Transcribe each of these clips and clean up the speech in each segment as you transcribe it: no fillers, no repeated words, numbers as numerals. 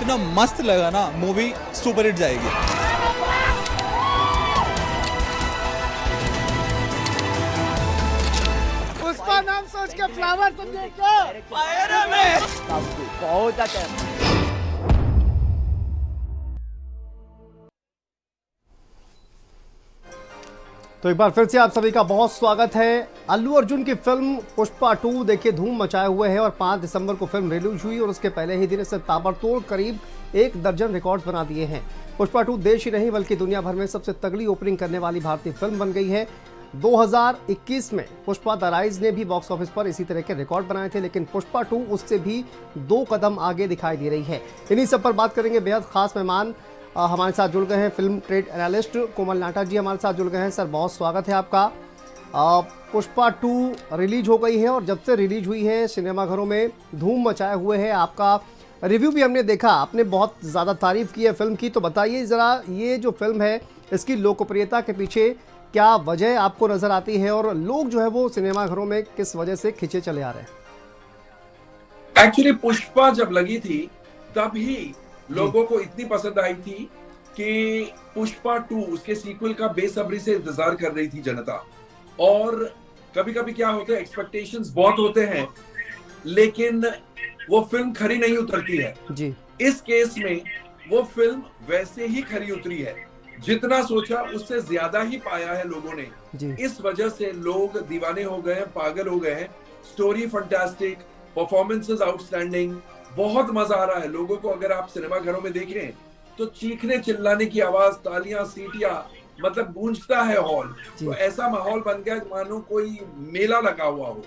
इतना मस्त लगा ना, मूवी सुपर हिट जाएगी। पुष्पा नाम सोच के फ्लावर समझे क्या? बहुत अच्छा। तो एक बार फिर से आप सभी का बहुत स्वागत है। अल्लू अर्जुन की फिल्म पुष्पा 2 देखिए धूम मचाए हुए है और 5 दिसंबर को फिल्म रिलीज हुई और उसके पहले ही दिन इससे ताबड़तोड़ करीब 1 दर्जन रिकॉर्ड्स बना दिए हैं। पुष्पा 2 देश ही नहीं बल्कि दुनिया भर में सबसे तगड़ी ओपनिंग करने वाली भारतीय फिल्म बन गई है। 2021 में पुष्पा द राइज ने भी बॉक्स ऑफिस पर इसी तरह के रिकॉर्ड बनाए थे, लेकिन पुष्पा 2 उससे भी 2 कदम आगे दिखाई दे रही है। इन्हीं सब पर बात करेंगे। बेहद खास मेहमान हमारे साथ जुड़ गए हैं। फिल्म ट्रेड एनालिस्ट कोमल नाटा जी हमारे साथ जुड़ गए हैं। सर बहुत स्वागत है आपका। पुष्पा 2 रिलीज हो गई है और जब से रिलीज हुई है सिनेमाघरों में धूम मचाए हुए है। आपका रिव्यू भी हमने देखा, आपने बहुत ज़्यादा तारीफ की है फिल्म की, तो बताइए ज़रा ये जो फिल्म है इसकी लोकप्रियता के पीछे क्या वजह आपको नज़र आती है और लोग जो है वो सिनेमाघरों में किस वजह से खिंचे चले आ रहे हैं? एक्चुअली पुष्पा जब लगी थी तब ही लोगों को इतनी पसंद आई थी कि पुष्पा 2 उसके सीक्वल का बेसब्री से इंतजार कर रही थी जनता। और कभी कभी क्या होता है, एक्सपेक्टेशंस बहुत होते हैं लेकिन वो फिल्म खरी नहीं उतरती है जी। इस केस में वो फिल्म वैसे ही खरी उतरी है, जितना सोचा उससे ज्यादा ही पाया है लोगों ने जी। इस वजह से लोग दीवाने हो गए हैं, पागल हो गए हैं। स्टोरी फंटास्टिक, परफॉर्मेंसेस आउटस्टैंडिंग, बहुत मजा आ रहा है लोगों को। अगर आप सिनेमा घरों में देखें तो चीखने चिल्लाने की आवाज, तालियां, सीटियां, मतलब गूंजता है हॉल। तो ऐसा माहौल बन गया मानो कोई मेला लगा हुआ हो।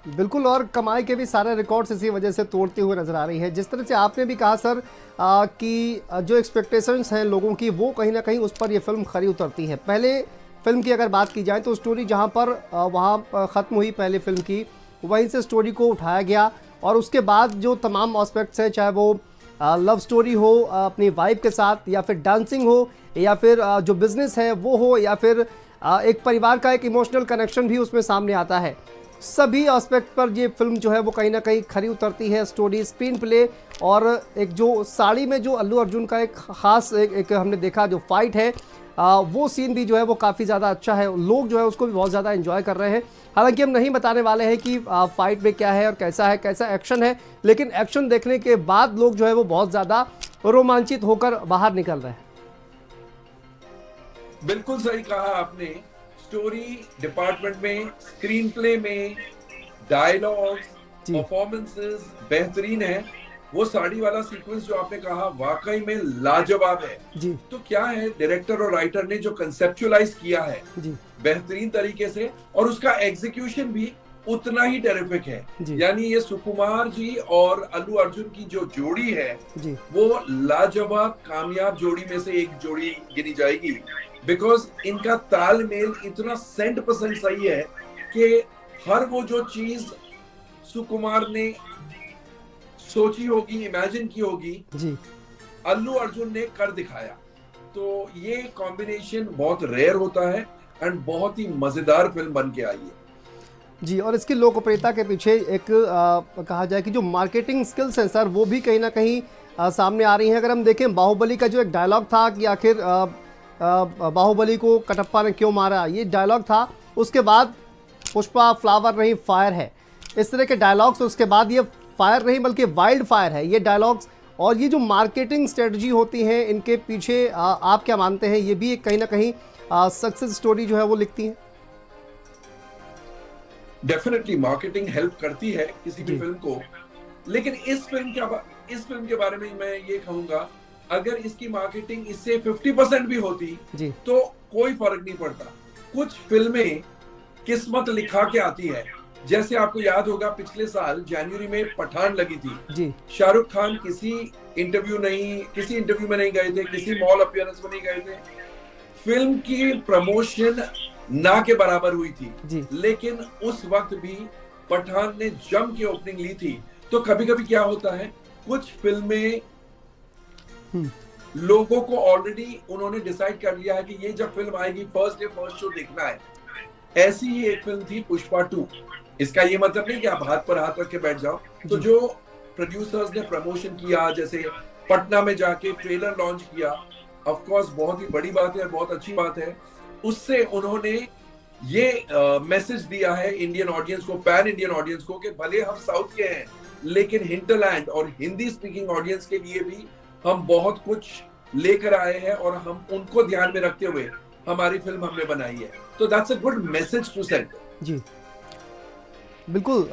बिल्कुल, और कमाई के भी सारे रिकॉर्ड्स इसी वजह से तोड़ते हुए नजर आ रही है। जिस तरह से आपने भी कहा सर कि जो एक्सपेक्टेशंस हैं लोगों की वो कहीं ना कहीं उस पर ये फिल्म खरी उतरती है। पहले फिल्म की अगर बात की जाए तो स्टोरी जहाँ पर वहाँ ख़त्म हुई पहले फिल्म की, वहीं से स्टोरी को उठाया गया और उसके बाद जो तमाम एस्पेक्ट्स हैं, चाहे वो लव स्टोरी हो अपनी वाइफ के साथ, या फिर डांसिंग हो, या फिर जो बिज़नेस है वो हो, या फिर एक परिवार का एक इमोशनल कनेक्शन भी उसमें सामने आता है। सभी एस्पेक्ट पर ये फिल्म जो है वो कहीं ना कहीं खरी उतरती है। स्टोरी, स्क्रीन प्ले और एक जो साड़ी में जो अल्लू अर्जुन का एक ख़ास एक हमने देखा जो फाइट है, वो सीन भी जो है वो काफ़ी ज़्यादा अच्छा है। लोग जो है उसको भी बहुत ज़्यादा एंजॉय कर रहे हैं। हालांकि हम नहीं बताने वाले हैं कि फाइट में क्या है और कैसा है, कैसा एक्शन है, लेकिन एक्शन देखने के बाद लोग जो है वो बहुत ज़्यादा रोमांचित होकर बाहर निकल रहे हैं। बिल्कुल सही कहा आपने। स्टोरी डिपार्टमेंट में, स्क्रीन प्ले में, डायलॉग्स, परफॉर्मेंसेस बेहतरीन है। वो साड़ी वाला सीक्वेंस जो आपने कहा वाकई में लाजवाब है जी। तो क्या है, डायरेक्टर और राइटर ने जो कंसेप्चुअलाइज किया है जी। बेहतरीन तरीके से, और उसका एग्जीक्यूशन भी उतना ही टेरिफिक है। यानी ये सुकुमार जी और अल्लू अर्जुन की जो जोड़ी है जी। वो लाजवाब कामयाब जोड़ी में से एक जोड़ी गिनी जाएगी, बिकॉज इनका तालमेल इतना 100% सही है कि हर वो जो चीज सुकुमार ने सोची होगी, इमेजिन की होगी, जी, अल्लू अर्जुन ने कर दिखाया। तो ये कॉम्बिनेशन बहुत रेयर होता है एंड बहुत ही मजेदार फिल्म बन के आई है जी। और इसकी लोकप्रियता के पीछे एक कहा जाए कि जो मार्केटिंग स्किल्स हैं सर वो भी कहीं ना कहीं सामने आ रही हैं। अगर हम देखें बाहुबली का जो एक डायलॉग था कि आखिर बाहुबली को कटप्पा ने क्यों मारा, ये डायलॉग था। उसके बाद पुष्पा फ्लावर नहीं फायर है, इस तरह के डायलॉग्स। उसके बाद ये फायर नहीं बल्कि वाइल्ड फायर है, ये डायलॉग्स। और ये जो मार्केटिंग स्ट्रेटजी होती है इनके पीछे आप क्या मानते हैं, ये भी एक कहीं ना कहीं सक्सेस स्टोरी जो है वो लिखती है? डेफिनेटली मार्केटिंग हेल्प करती है किसी भी फिल्म को, लेकिन इस फिल्म के बारे में मैं ये कहूंगा, अगर इसकी मार्केटिंग इससे 50% भी होती तो कोई फर्क नहीं पड़ता। कुछ फिल्में किस्मत लिखा के आती है। जैसे आपको याद होगा पिछले साल जनवरी में पठान लगी थी। शाहरुख खान किसी इंटरव्यू में नहीं गए थे, किसी मॉल अपीयरेंस में नहीं गए थे। फिल्म की प्रमोशन ना के बराबर हुई थी, लेकिन उस वक्त भी पठान ने जम के ओपनिंग ली थी। तो कभी कभी क्या होता है, कुछ फिल्में लोगों को ऑलरेडी उन्होंने डिसाइड कर लिया है कि ये जब फिल्म आएगी फर्स्ट डे फर्स्ट शो देखना है। ऐसी ही एक फिल्म थी पुष्पा 2। इसका ये मतलब नहीं कि आप हाथ पर हाथ रख के बैठ जाओ। तो जो प्रोड्यूसर्स ने प्रमोशन किया, जैसे पटना में जाके ट्रेलर लॉन्च किया, ऑफ कोर्स बहुत ही बड़ी बात है, बहुत अच्छी बात है। उससे उन्होंने ये मैसेज दिया है इंडियन ऑडियंस को, पैन इंडियन ऑडियंस को, कि भले हम साउथ के हैं लेकिन हिंटरलैंड और हिंदी स्पीकिंग ऑडियंस के लिए भी हम बहुत कुछ लेकर आए हैं और हम उनको ध्यान में रखते हुए हमारी फिल्म हमने बनाई है। तो that's a good message to send. जी बिल्कुल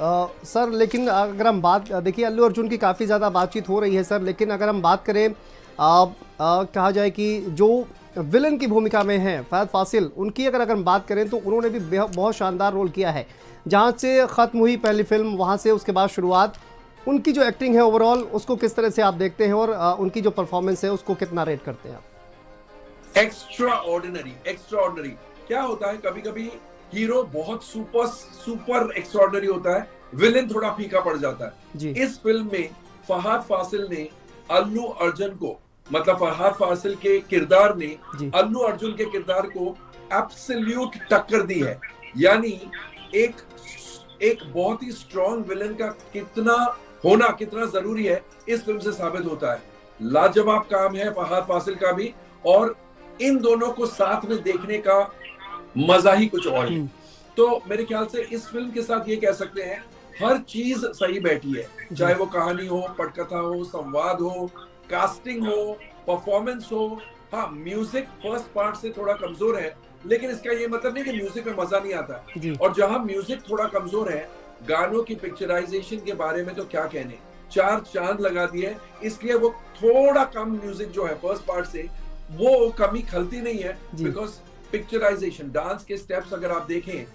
सर, लेकिन अगर हम बात देखिए, अल्लू अर्जुन की काफ़ी ज़्यादा बातचीत हो रही है सर, लेकिन अगर हम बात करें कहा जाए कि जो विलन की भूमिका में हैं फहद फासिल, उनकी अगर हम बात करें तो उन्होंने भी बहुत शानदार रोल किया है। जहाँ से ख़त्म हुई पहली फिल्म, वहाँ से उसके बाद शुरुआत, उनकी जो एक्टिंग है ओवरऑल, उसको किस तरह से आप देखते हैं और उनकी जो परफॉर्मेंस है उसको कितना रेट करते हैं आप? Extra ordinary. क्या होता है, कभी कभी हीरो बहुत सुपर एक्स्ट्राऑर्डिनरी होता है, विलेन थोड़ा फीका पड़ जाता है जी। इस फिल्म में फहद फासिल ने अल्लू अर्जुन को, मतलब फहद फासिल के किरदार ने अल्लू अर्जुन के किरदार को एब्सोल्यूट टक्कर दी है। यानी एक बहुत ही स्ट्रॉन्ग विलेन का कितना जरूरी है इस फिल्म से साबित होता है। लाजवाब काम है फहद फासिल का भी, और इन दोनों को साथ में देखने का मजा ही कुछ और है। तो मेरे ख्याल से इस फिल्म के साथ ये कह सकते हैं हर चीज सही बैठी है, चाहे वो कहानी हो, पटकथा हो, संवाद हो, कास्टिंग हो, परफॉर्मेंस हो। हाँ, म्यूजिक फर्स्ट पार्ट से थोड़ा कमजोर है, लेकिन इसका ये मतलब नहीं कि म्यूजिक में मजा नहीं आता है। और जहां म्यूजिक थोड़ा कमजोर है, गानों की पिक्चराइजेशन के बारे में तो क्या कहने, 4 चांद लगा दिए। इसलिए वो थोड़ा कम म्यूजिक जो है फर्स्ट पार्ट से, वो कमी खलती नहीं है, बिकॉज पिक्चराइजेशन, डांस के स्टेप्स अगर आप देखें,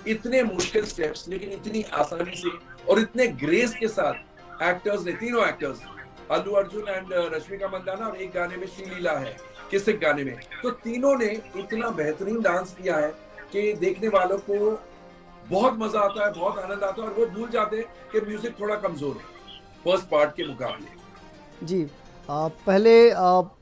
इतने मुश्किल स्टेप्स लेकिन इतनी आसानी से और इतने ग्रेस के साथ एक्टर्स ने, तीनों एक्टर्स, अल्लू अर्जुन एंड रश्मिका मंदाना, और एक गाने में श्रीलीला है, किसिक गाने में, तो तीनों ने इतना बेहतरीन डांस किया है कि देखने वालों को बहुत मजा आता है, बहुत आनंद आता है, और वो भूल जाते हैं कि म्यूजिक थोड़ा कमजोर है फर्स्ट पार्ट के मुकाबले। जी पहले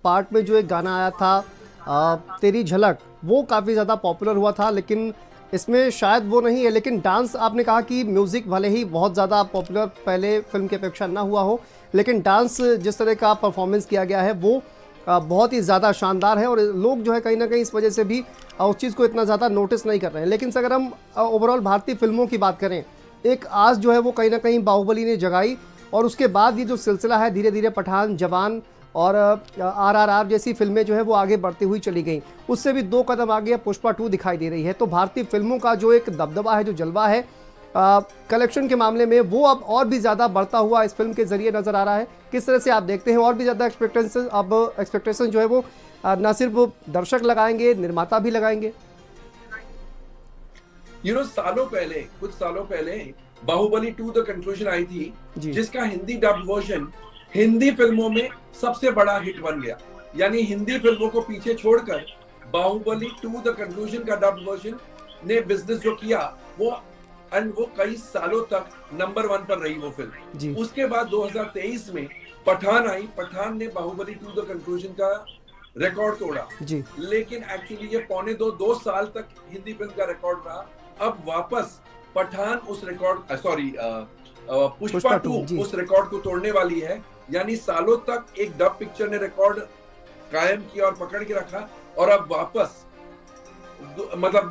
पार्ट में जो एक गाना आया था तेरी झलक, वो काफ़ी ज़्यादा पॉपुलर हुआ था, लेकिन इसमें शायद वो नहीं है। लेकिन डांस, आपने कहा कि म्यूज़िक भले ही बहुत ज़्यादा पॉपुलर पहले फिल्म की अपेक्षा ना हुआ हो, लेकिन डांस जिस तरह का परफॉर्मेंस किया गया है वो बहुत ही ज़्यादा शानदार है, और लोग जो है कहीं ना कहीं इस वजह से भी उस चीज़ को इतना ज़्यादा नोटिस नहीं कर रहे हैं। लेकिन अगर हम ओवरऑल भारतीय फिल्मों की बात करें, एक आस जो है वो कहीं ना कहीं बाहुबली ने जगाई, और उसके बाद ये जो सिलसिला है धीरे धीरे पठान, जवान और RRR जैसी फिल्में जो है वो आगे बढ़ती हुई चली गई। उससे भी 2 कदम आगे पुष्पा 2 दिखाई दे रही है। तो भारतीय फिल्मों का जो एक दबदबा है, जो जलवा है कलेक्शन के मामले में, वो अब और भी ज़्यादा बढ़ता हुआ इस फिल्म के जरिए नज़र आ रहा है। किस तरह से आप देखते हैं? और भी ज़्यादा एक्सपेक्टेशन जो है वो ना सिर्फ दर्शक लगाएंगे, निर्माता भी लगाएंगे। कुछ सालों पहले बाहुबली 2 द कंक्लूजन आई थी, जिसका हिंदी डब वर्जन हिंदी फिल्मों में सबसे बड़ा हिट बन गया। यानी हिंदी फिल्मों को पीछे छोड़कर बाहुबली 2 द कंक्लूजन का डब वर्जन ने बिजनेस जो किया, वो कई सालों तक नंबर 1 पर रही वो फिल्म। उसके बाद 2023 में पठान आई। पठान ने बाहुबली 2 द कंक्लूजन का रिकॉर्ड तोड़ा, लेकिन एक्चुअली ये पौने 2 साल तक हिंदी फिल्म का रिकॉर्ड रहा। अब वापस पठान उस रिकॉर्ड, पुष्पा 2 उस रिकॉर्ड को तोड़ने वाली है। यानी सालों तक एक डब पिक्चर ने रिकॉर्ड कायम किया और पकड़ के रखा, और अब वापस मतलब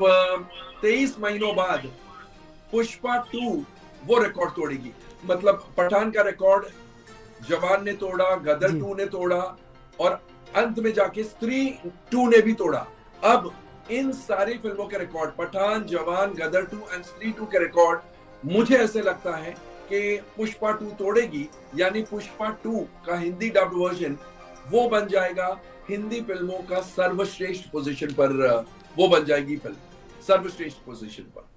23 महीनों बाद पुष्पा 2 वो रिकॉर्ड तोड़ेगी। मतलब पठान का रिकॉर्ड जवान ने तोड़ा, गदर 2 ने तोड़ा, और अंत में जाके स्त्री 2 ने भी तोड़ा। अब इन सारी फिल्मों के रिकॉर्ड, पठान, जवान, गदर 2 एंड स्त्री 2 के रिकॉर्ड, मुझे ऐसे लगता है कि पुष्पा 2 तोड़ेगी। यानी पुष्पा 2 का हिंदी डब्ड वर्जन वो बन जाएगा हिंदी फिल्मों का सर्वश्रेष्ठ पोजीशन पर, वो बन जाएगी फिल्म सर्वश्रेष्ठ पोजीशन पर।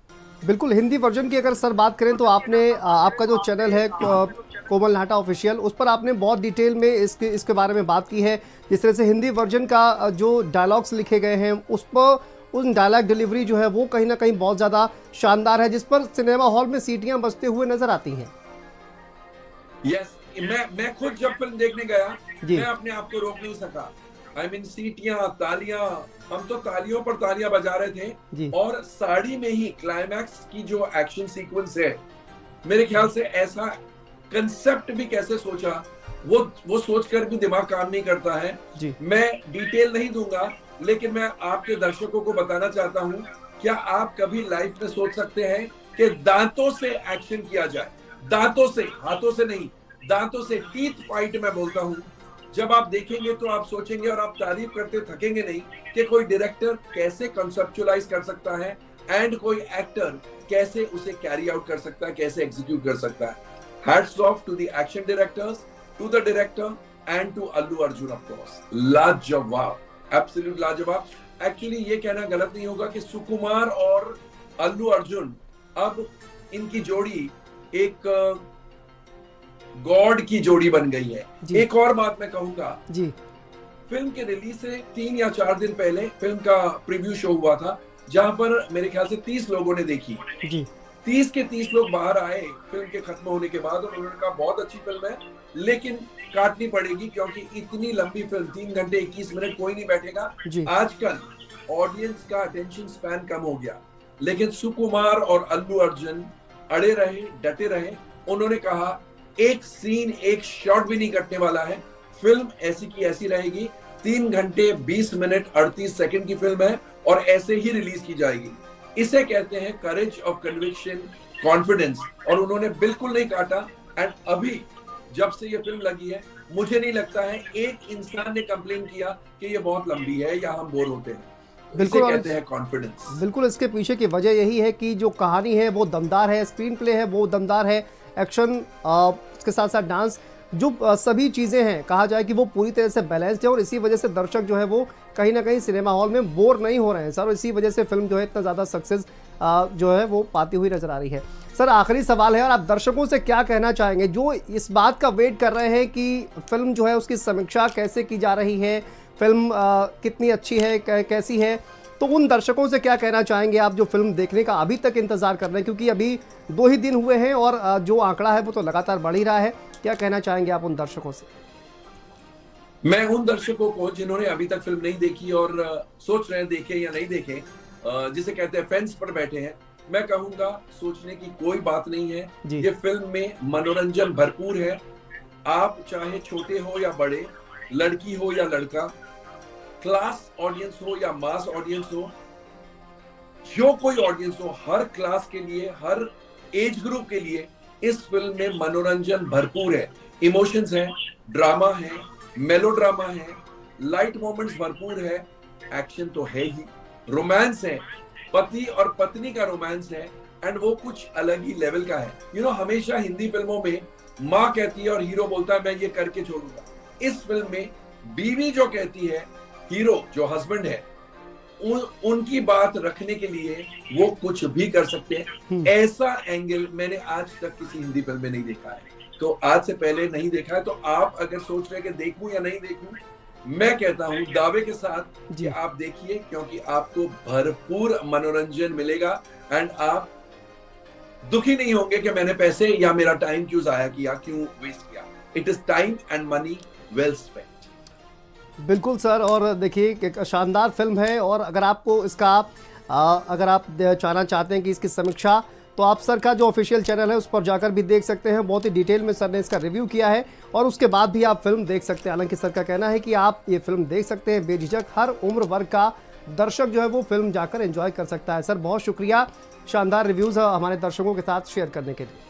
बिल्कुल, हिंदी वर्जन की अगर सर बात करें तो आपका जो चैनल है कोमल नाटा ऑफिशियल, उस पर आपने बहुत डिटेल में इसके बारे में बात की है। जिस तरह से हिंदी वर्जन का जो डायलॉग्स लिखे गए हैं, उन डायलॉग डिलीवरी जो है वो कहीं ना कहीं बहुत ज़्यादा शानदार है, जिस पर सिनेमा हॉल में सीटियां बजते हुए नजर आती हैं। यस, मैं खुद जब फिल्म देखने गया, मैं अपने आप को रोक नहीं सका। सीटियां, तालियां, हम तो तालियों पर तालियां बजा रहे थे। और साड़ी में ही क्लाइमैक्स की जो एक्शन सीक्वेंस है, मेरे ख्याल से ऐसा कंसेप्ट भी कैसे सोचा, वो सोचकर भी दिमाग काम नहीं करता है जी। मैं डिटेल नहीं दूंगा, लेकिन मैं आपके दर्शकों को बताना चाहता हूं, क्या आप कभी लाइफ में सोच सकते हैं कि दांतों से एक्शन किया जाए, दांतों से, हाथों से नहीं, दांतों से, टीथ फाइट मैं बोलता हूं। जब आप देखेंगे तो आप सोचेंगे और आप तारीफ करते थकेंगे नहीं कि कोई डायरेक्टर कैसे कंसेप्चुअलाइज कर सकता है एंड कोई एक्टर कैसे उसे कैरी आउट कर सकता है, कैसे एग्जीक्यूट कर सकता है। Hats off to the action directors, to the director and to Allu Arjun of course. लाजवाब, एब्सोल्यूट लाजवाब। एक्चुअली ये कहना गलत नहीं होगा कि सुकुमार और अल्लू अर्जुन, अब इनकी जोड़ी एक गॉड की जोड़ी बन गई है। एक और बात मैं कहूंगा जी, फिल्म के रिलीज से 3 या 4 दिन पहले फिल्म का प्रीव्यू शो हुआ था, जहां पर मेरे ख्याल से 30 लोगों ने देखी जी। 30 के 30 लोग बाहर आए फिल्म के खत्म होने के बाद और उन्होंने कहा बहुत अच्छी फिल्म है, लेकिन काटनी पड़ेगी क्योंकि इतनी लंबी फिल्म 3 घंटे 21 मिनट कोई नहीं बैठेगा। आजकल ऑडियंस का अटेंशन स्पैन कम हो गया, लेकिन सुकुमार और अल्लू अर्जुन अड़े रहे, डटे रहे। उन्होंने कहा एक सीन, एक शॉट भी नहीं कटने वाला है, फिल्म ऐसी की ऐसी रहेगी। 3 घंटे 20 मिनट 38 सेकंड की फिल्म है और ऐसे ही रिलीज की जाएगी। इसे कहते हैं करेज ऑफ कन्विक्शन, कॉन्फिडेंस, और उन्होंने बिल्कुल नहीं काटा। एंड अभी जब से ये फिल्म लगी है, मुझे नहीं लगता है एक इंसान ने कंप्लेन किया कि ये बहुत लंबी है या हम बोर होते हैं। बिल्कुल कहते हैं कॉन्फिडेंस। बिल्कुल, इसके पीछे की वजह यही है कि जो कहानी है वो दमदार है, स्क्रीन प्ले है वो दमदार है, एक्शन उसके साथ साथ डांस, जो सभी चीज़ें हैं कहा जाए कि वो पूरी तरह से बैलेंस्ड है और इसी वजह से दर्शक जो है वो कहीं ना कहीं सिनेमा हॉल में बोर नहीं हो रहे हैं सर, और इसी वजह से फिल्म जो है इतना ज़्यादा सक्सेस जो है वो पाती हुई नजर आ रही है। सर आखिरी सवाल है, और आप दर्शकों से क्या कहना चाहेंगे जो इस बात का वेट कर रहे हैं कि फिल्म जो है उसकी समीक्षा कैसे की जा रही है, फिल्म कितनी अच्छी है, कैसी है, तो उन दर्शकों से क्या कहना चाहेंगे आप जो फिल्म देखने का अभी तक इंतजार कर रहे हैं, क्योंकि अभी 2 ही दिन हुए हैं और जो आंकड़ा है वो तो लगातार बढ़ ही रहा है, क्या कहना चाहेंगे आप उन दर्शकों से? मैं उन दर्शकों को जिन्होंने अभी तक फिल्म नहीं देखी और सोच रहे हैं देखें या नहीं देखें, जिसे कहते हैं फेंस पर बैठे हैं, मैं कहूंगा सोचने की कोई बात नहीं है। ये फिल्म में मनोरंजन भरपूर है। आप चाहे छोटे हो या बड़े, लड़की हो या लड़का, क्लास ऑडियंस हो या मास ऑडियंस हो, जो कोई ऑडियंस हो, हर क्लास के लिए, हर एज ग्रुप के लिए इस फिल्म में मनोरंजन भरपूर है। इमोशंस है, ड्रामा है, मेलोड्रामा है, लाइट मोमेंट्स भरपूर है, एक्शन तो है ही, रोमांस है, पति और पत्नी का रोमांस है, एंड वो कुछ अलग ही लेवल का है। हमेशा हिंदी फिल्मों में माँ कहती है और हीरो बोलता है मैं ये करके छोड़ूंगा। इस फिल्म में बीवी जो कहती है, हीरो जो हस्बैंड है, उनकी बात रखने के लिए वो कुछ भी कर सकते हैं। ऐसा एंगल मैंने आज तक किसी हिंदी फिल्म में नहीं देखा है, तो आज से पहले नहीं देखा है। तो आप अगर सोच रहे हैं कि देखूं या नहीं देखूं, मैं कहता हूं दावे के साथ कि आप देखिए, क्योंकि आपको भरपूर मनोरंजन मिलेगा एंड आप दुखी नहीं होंगे कि मैंने पैसे या मेरा टाइम क्यों जाया किया, क्यों वेस्ट किया। It is time and money well spent. बिल्कुल सर, और देखिए एक शानदार फिल्म है, और अगर आपको इसका अगर आप चाहना चाहते हैं कि इसकी समीक्षा, तो आप सर का जो ऑफिशियल चैनल है उस पर जाकर भी देख सकते हैं। बहुत ही डिटेल में सर ने इसका रिव्यू किया है और उसके बाद भी आप फिल्म देख सकते हैं। हालांकि सर का कहना है कि आप ये फिल्म देख सकते हैं, बेझिझक हर उम्र वर्ग का दर्शक जो है वो फिल्म जाकर एंजॉय कर सकता है। सर बहुत शुक्रिया शानदार रिव्यूज़ हमारे दर्शकों के साथ शेयर करने के लिए।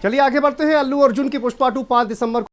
चलिए आगे बढ़ते हैं। अल्लू अर्जुन की पुष्पा 2 5 दिसंबर